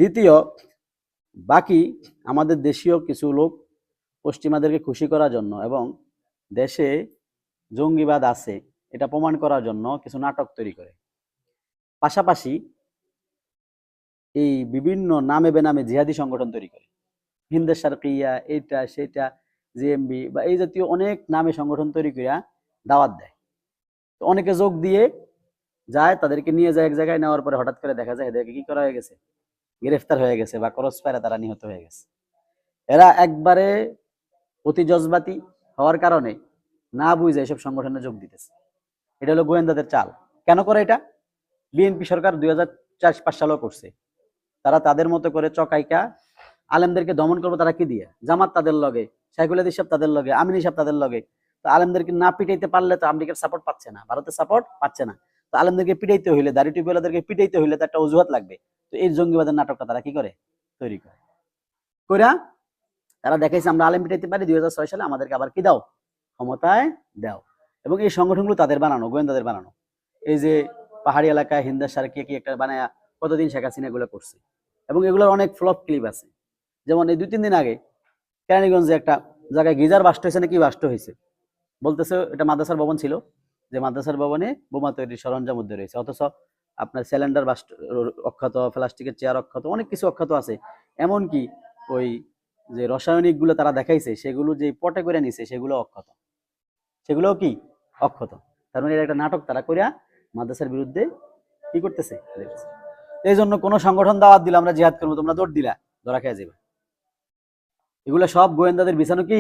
দ্বিতীয়, বাকি আমাদের দেশীয় কিছু লোক পশ্চিমাদেরকে খুশি করার জন্য এবং দেশে জঙ্গিবাদ আছে এটা প্রমাণ করার জন্য কিছু নাটক তৈরি করে। পাশাপাশি এই বিভিন্ন নামে বেনামে জিহাদি সংগঠন তৈরি করে। হিন্দ শারকিয়া, এইটা সেটা, জিএমবি বা এই জাতীয় অনেক নামে সংগঠন তৈরি করে দাওয়াত দেয়। তো অনেকে যোগ দিয়ে যায়, তাদেরকে নিয়ে যায় এক জায়গায়, নেওয়ার পরে হঠাৎ করে দেখা যায় এদেরকে কি করা হয়ে গেছে, গ্রেফতার হয়ে গেছে বা ক্রস ফায়ারে তারা নিহত হয়ে গেছে। এরা একবারে অতি জজবাতি হওয়ার কারণে না বুঝে এসব সংগঠনে যোগ দিতেছে। এটা হলো গোয়েন্দাদের চাল। কেন করে এটা? বিএনপি সরকার 2004-5 সালেও করছে। তারা তাদের মতো করে চকাইকা আলেমদেরকে দমন করবো। তারা কি দিয়ে? জামাত তাদের লগে, সাইফুল হাদিস সাহেব তাদের লগে, আমিনী সাহেব তাদের লগে। তো আলেমদেরকে না পিটাইতে পারলে তো আমেরিকার সাপোর্ট পাচ্ছে না, ভারতের সাপোর্ট পাচ্ছে না। তো আলেমদেরকে পিটাইতে হইলে, দাড়ি টুপিওয়ালাদেরকে পিটাইতে হইলে তো একটা অজুহাত লাগবে। তো এই জঙ্গিবাদের নাটকটা তারা কি করে? তৈরি করে। কইরা তারা দেখাইছে আমরা আলেম পিটাইতে পারি, 2006 সালে আমাদেরকে আবার কি দাও, ক্ষমতায় দাও। এবং এই সংগঠনগুলো তাদের বানানো, গোয়েন্দাদের বানানো। এই যে পাহাড়ি এলাকায় হিন্দা সারকে কি একটা বানায়া কতদিন শেখ হাসিনা এগুলো করছে। এবং এগুলোর অনেক ফ্লপ ক্লিপ আছে। যেমন এই 2-3 দিন আগে কেরানীগঞ্জে একটা জায়গায় গিজার বাস্ট হয়েছে, নাকি বাস্ট হয়েছে বলতেছে, এটা মাদ্রাসার ভবন ছিল, যে মাদ্রাসার ভবনে বোমা তৈরির সরঞ্জাম মধ্যে রয়েছে। অথচ আপনার সিলিন্ডার বাস্ট অক্ষত, প্লাস্টিকের চেয়ার অক্ষত, অনেক কিছু অক্ষত আছে। এমনকি ওই যে রাসায়নিক গুলো তারা দেখাইছে সেগুলো যে পটে করে নিছে সেগুলো অক্ষত, সেগুলোও কি অক্ষত। তার মানে এটা একটা নাটক তারা করিয়া মাদ্রাসার বিরুদ্ধে কি করতেছে। এই জন্য কোন সংগঠন দাওয়াত দিলে আমরা জিহাদ করবো, তোমরা দৌড় দিলা, ধরা খেয়ে যাবে। এগুলো সব গোয়েন্দাদের বিছানো কি